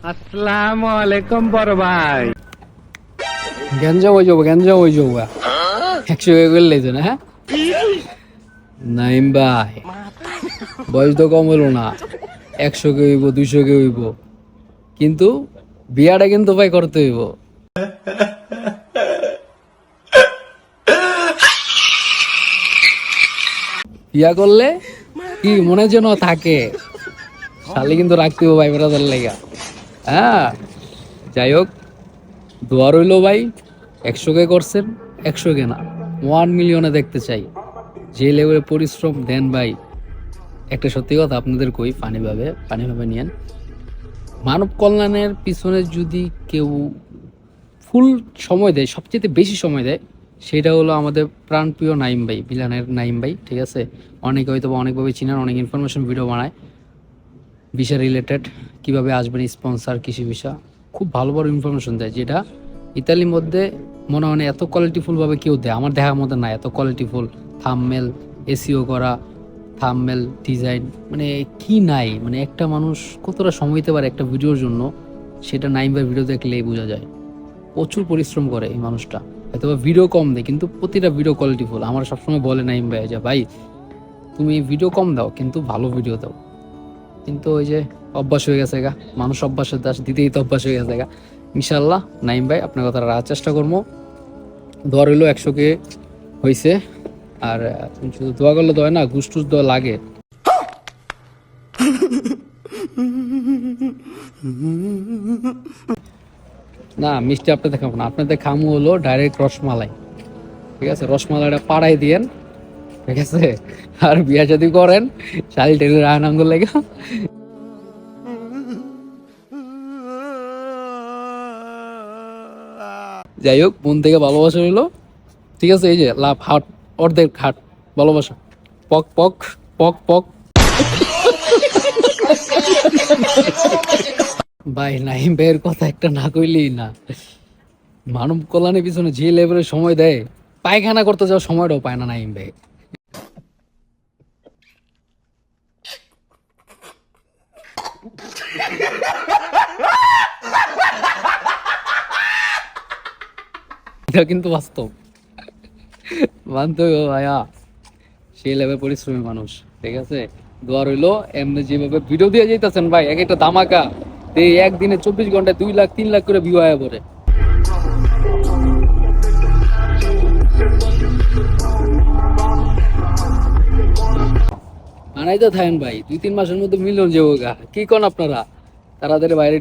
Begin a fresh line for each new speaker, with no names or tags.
আসসালামু আলাইকুম বড় ভাই।
গ্যাঞ্জা হয়ে যাবো 100 করলে তো না। হ্যাঁ নাইম ভাই, বয়স তো কম হলো না, 100 কে হইব 200 কে হইব, কিন্তু বিয়াটা কিন্তু ভাই করতে হইব। বিয়া করলে কি মনে যেন থাকে, শালি কিন্তু রাখতে হইব ভাই বেড়াদের লেগা। হ্যাঁ যাই হোক, দোয়া রইলো ভাই, 100 কে করছেন, 100 কে না 1 মিলিয়নে দেখতে চাই। যে লেভেলে পরিশ্রম দেন ভাই, একটা সত্যি কথা আপনাদের কই, পানিভাবে নিয়েন। মানব কল্যাণের পিছনে যদি কেউ ফুল সময় দেয়, সবচেয়ে বেশি সময় দেয়, সেটা হলো আমাদের প্রাণপ্রিয় নাইম ভাই, বিলানের নাইম ভাই। ঠিক আছে, অনেকে হয়তো অনেকভাবে চিনেন, অনেক ইনফরমেশন ভিডিও বানায় ভিসা রিলেটেড, কিভাবে আসবেন, স্পন্সার, কৃষি ভিসা, খুব ভালো বড় ইনফরমেশন দেয়, যেটা ইতালির মধ্যে মনে হয় না এত কোয়ালিটিফুলভাবে কেউ দেয়, আমার দেখার মধ্যে না এত কোয়ালিটিফুল। থাম্বনেল এসইও করা, থাম্বনেল ডিজাইন, মানে কি নাই, মানে একটা মানুষ কতটা সময় দিতে পারে একটা ভিডিওর জন্য, সেটা নাইম ভাই ভিডিও দেখলেই বোঝা যায়। প্রচুর পরিশ্রম করে এই মানুষটা, হয়তো ভিডিও কম দেয় কিন্তু প্রতিটা ভিডিও কোয়ালিটিফুল। আমার সবসময় বলে নাইম ভাই যে ভাই তুমি ভিডিও কম দাও কিন্তু ভালো ভিডিও দাও, কিন্তু ওই যে অভ্যাস হয়ে গেছে গা, মানুষ অভ্যাসের দাস, দিতেই তো অভ্যাস হয়ে গেছে গা। ইনশাল্লাহ নাইম ভাই আপনার কথা রাখার চেষ্টা করবো। দোয়া রইলো 100 কে হয়েছে, আর শুধু দোয়া করলে তো হয় না, ঘুষ টুস দেওয়া লাগে। না মিষ্টি আপনাদের খাবো না, আপনাদের খামু হলো ডাইরেক্ট রসমালাই। ঠিক আছে, রসমালাইটা পাড়াই দিয়েন, ঠিক আছে। আর বিয়া যদি করেন শালি টেনে রায়নাঙ্গ লেগে। যাই হোক, মন থেকে ভালোবাসা রইলো, ঠিক আছে। এই যে লাভ হাট, অর্ধেক হাট ভালোবাসা, পক পক পক পক। ভাই নাইম ভাইয়ের কথা একটা না কইলেই না, মানব কল্যাণের পিছনে যে লেভেলের সময় দেয়, পায়খানা করতে যাওয়ার সময়টাও পায় না নাইম ভাই। এটা কিন্তু বাস্তব, মানতে হবে ভাইয়া, সেই লেভেল পরিশ্রমী মানুষ। ঠিক আছে, দোয়া রইলো, এমনি যেভাবে ভিডিও দিয়ে যাইতেছেন ভাই, এক একটা ধামাকা, এই একদিনে 24 ঘন্টায় 2 লাখ 3 লাখ করে ভিউ আয়া পড়ে। বানাই তো থাকেন ভাই, 2-3 মাসের মধ্যে মিলিয়ন যাবো গা, কি কোন আপনারা, তাড়াতাড়ি বাইরে